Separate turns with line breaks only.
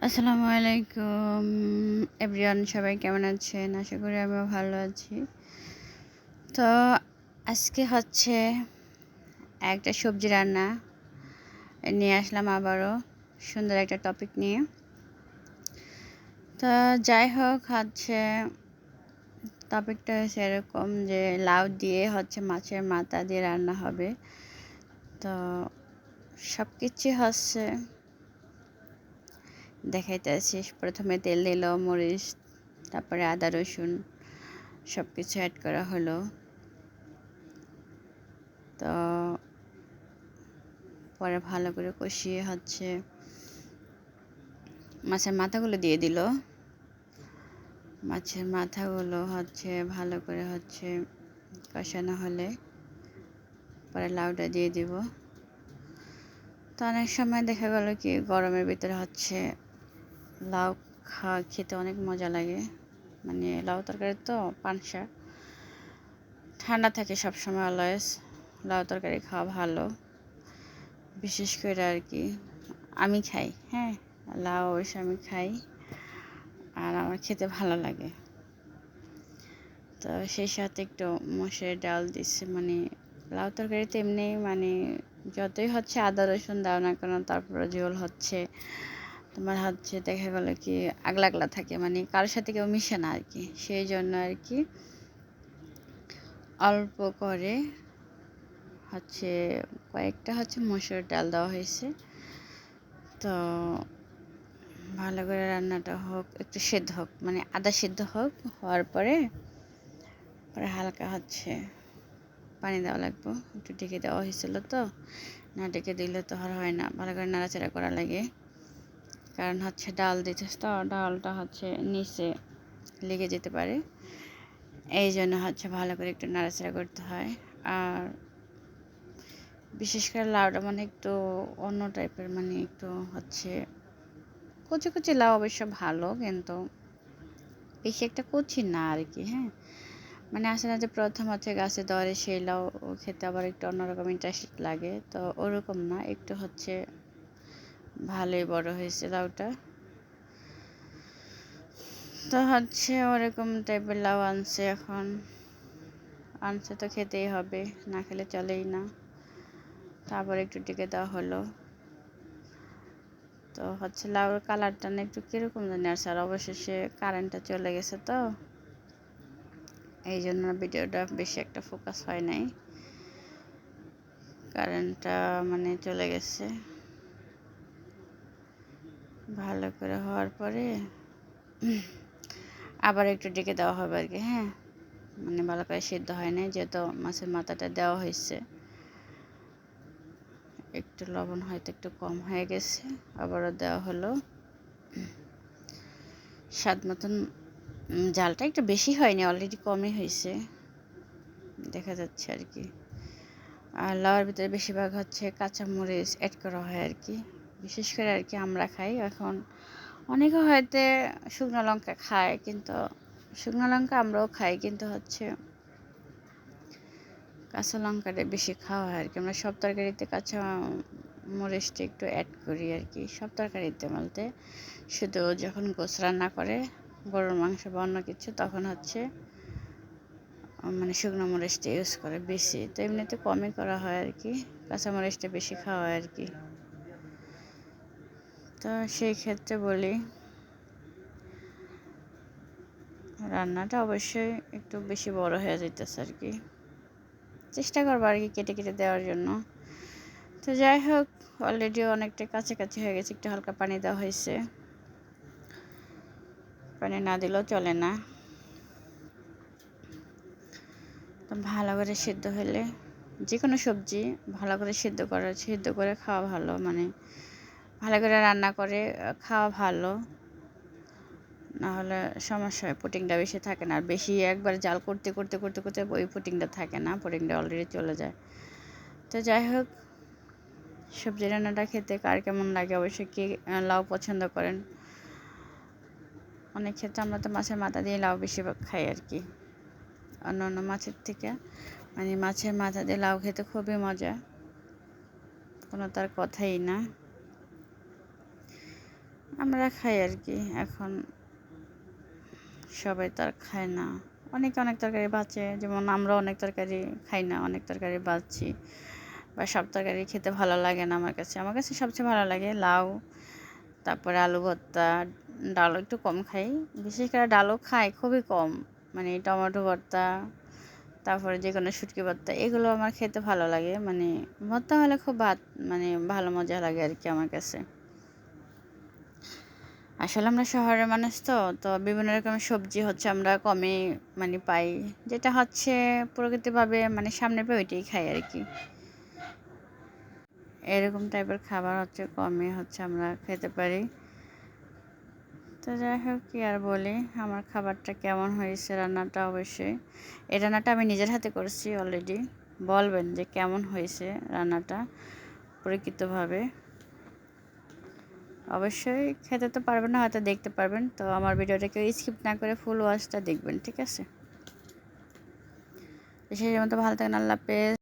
আসসালামু আলাইকুম এভরিওয়ান, সবাই কেমন আছেন? আশা করি আমিও ভালো আছি। তো আজকে হচ্ছে একটা সবজি রান্না নিয়ে আসলাম, আবারও সুন্দর একটা টপিক নিয়ে। তো যাই হোক, হচ্ছে টপিকটা হচ্ছে এরকম যে লাউ দিয়ে হচ্ছে মাছের মাথা দিয়ে রান্না হবে। তো সব কিছুই হচ্ছে দেখাইতেছি। প্রথমে তেল দিল, মরিচ, তারপরে আদা রসুন সব কিছু অ্যাড করা হলো। তো পরে ভালো করে কষিয়ে হচ্ছে মাছের মাথাগুলো দিয়ে দিল। মাছের মাথাগুলো হচ্ছে ভালো করে হচ্ছে কষানো হলে পরে লাউটা দিয়ে দিব। তো অনেক সময় দেখা গেল কি গরমের ভিতরে হচ্ছে লাউ খেতে অনেক মজা লাগে। মানে লাউ তরকারি তো পানসা ঠান্ডা থাকে সবসময়, অলওয়েজ লাউ তরকারি খাওয়া ভালো। বিশেষ করে আর কি আমি খাই, হ্যাঁ, লাউ অবশ্য আমি খাই আর আমার খেতে ভালো লাগে। তো সেই সাথে একটু মসুরের ডাল দিচ্ছে। মানে লাউ তরকারিতে এমনি মানে যতই হচ্ছে আদা রসুন দাও না কেন, তারপরে ঝোল হচ্ছে তোমার হচ্ছে দেখা গেল কি আগলা আগলা থাকে, মানে কারোর সাথে কেউ মিশে না আর কি। সেই জন্য আর কি অল্প করে হচ্ছে কয়েকটা হচ্ছে মসুরের ডাল দেওয়া হয়েছে। তো ভালো করে রান্নাটা হোক, একটু সেদ্ধ হোক, মানে আদা সেদ্ধ হোক, হওয়ার পরে হালকা হচ্ছে পানি দেওয়া লাগবে। একটু ঢেকে দেওয়া হয়েছিল, তো না ঢেকে দিলে তো আর হয় না, ভালো করে নাড়াচাড়া করা লাগে। কারণ হচ্ছে ডাল দিতে তো ডালটা হচ্ছে নিচে লেগে যেতে পারে, এই জন্য হচ্ছে ভালো করে একটু নাড়াচাড়া করতে হয়। আর বিশেষ করে লাউটা মানে একটু অন্য টাইপের, মানে একটু হচ্ছে কচি কচি লাউ অবশ্য ভালো, কিন্তু বেশি একটা কচি না আর কি। হ্যাঁ, মানে আসে না যে প্রথম হচ্ছে গাছে ধরে সেই লাউ খেতে আবার একটু অন্যরকম ইন্টারেস্ট লাগে, তো ওরকম না, একটু হচ্ছে ভালোই বড় হয়েছে লাউটা। তো হচ্ছে ওরকম টাইপের লাউ আনছে, এখন আনছে তো খেতেই হবে, না খেলে চলেই না। তারপর একটু টিকে দেওয়া হলো। তো হচ্ছে লাউর কালারটা না একটু কীরকম জানি আর স্যার, অবশেষে কারেন্টটা চলে গেছে, তো এই জন্য ভিডিওটা বেশি একটা ফোকাস হয় নাই। কারেন্টটা মানে চলে গেছে। ভালো করে হওয়ার পরে আবার একটু ডেকে দেওয়া হবে আর কি। হ্যাঁ, মানে ভালো করে সিদ্ধ হয় নাই, যেহেতু মাছের মাথাটা দেওয়া হয়েছে। একটু লবণ হয়তো একটু কম হয়ে গেছে, আবারও দেওয়া হলো স্বাদ মতন। জালটা একটু বেশি হয়নি, অলরেডি কমই হয়েছে দেখা যাচ্ছে আর কি। আর লাউয়ের ভিতরে বেশিরভাগ হচ্ছে কাঁচামরিচ অ্যাড করা হয় আর কি, বিশেষ করে আর কি আমরা খাই। এখন অনেকে হয়তো শুকনো লঙ্কা খায়, কিন্তু শুকনো লঙ্কা আমরাও খাই, কিন্তু হচ্ছে কাঁচা লঙ্কাটা বেশি খাওয়া হয় আর কি। আমরা সব তরকারিতে কাঁচা মরিচটা একটু অ্যাড করি আর কি, সব তরকারিতে বলতে শুধু যখন গোছ রান্না করে গরুর মাংস বা অন্য কিছু, তখন হচ্ছে মানে শুকনো মরিচটা ইউজ করে বেশি। তো এমনিতে কমই করা হয় আর কি, কাঁচা মরিচটা বেশি খাওয়া হয় আর কি। তো সেই ক্ষেত্রে বলি রান্নাটা অবশ্যই একটু বেশি বড় হয়ে যেতেছে আর কি, চেষ্টা করবো আর কি কেটে কেটে দেওয়ার জন্য। তো যাই হোক, অলরেডি অনেকটা কাছাকাছি হয়ে গেছে, একটু হালকা পানি দেওয়া হয়েছে, পানি না দিলেও চলে না। তো ভালো করে সিদ্ধ হলে যে কোনো সবজি ভালো করে সিদ্ধ করে খাওয়া ভালো, মানে ভালো করে রান্না করে খাওয়া ভালো, না হলে সমস্যা হয়, পুটিংটা বেশি থাকে না। আর বেশি একবার জাল করতে করতে করতে করতে ওই পুটিংটা থাকে না, পুটিংটা অলরেডি চলে যায়। তো যাই হোক, সবজি রান্নাটা খেতে কার কেমন লাগে অবশ্যই, কে লাউ পছন্দ করেন। অনেক ক্ষেত্রে আমরা তো মাছের মাথা দিয়ে লাউ বেশিরভাগ খাই আর কি, অন্য অন্য মাছের থেকে। মানে মাছের মাথা দিয়ে লাউ খেতে খুবই মজা, কোনো তার কথাই না। আমরা খাই আর কি। এখন সবাই তো আর খায় না, অনেকে অনেক তরকারি বাঁচে, যেমন আমরা অনেক তরকারি খাই না, অনেক তরকারি বাঁচছি, বা সব তরকারি খেতে ভালো লাগে না আমার কাছে সবচেয়ে ভালো লাগে লাউ, তারপরে আলু ভর্তা, ডালও একটু কম খাই, বিশেষ করে ডালও খাই খুবই কম, মানে টমেটো ভর্তা, তারপরে যে কোনো শুটকি ভর্তা, এগুলো আমার খেতে ভালো লাগে, মানে ভর্তা হলে খুব মানে ভালো মজা লাগে আর কি আমার কাছে। আসলে আমরা শহরের মানুষ, তো তো বিভিন্ন রকমের সবজি হচ্ছে আমরা কমই মানে পাই, যেটা হচ্ছে প্রকৃতিভাবে মানে সামনে পেয়ে ওইটাই খাই আর কি। এরকম টাইপের খাবার হচ্ছে কমই হচ্ছে আমরা খেতে পারি। তো যাই হোক, কি আর বলি, আমার খাবারটা কেমন হয়েছে, রান্নাটা অবশ্যই, এই রান্নাটা আমি নিজের হাতে করেছি অলরেডি, বলবেন যে কেমন হয়েছে রান্নাটা পরিকৃতভাবে। অবশ্যই খেতে তো পারবেন না, হয়তো দেখতে পারবেন, তো আমার ভিডিওটা কেউ স্কিপ না করে ফুল ওয়াচটা দেখবেন, ঠিক আছে? সেই মতো ভালো থাকেন, আল্লাহ হাফেজ।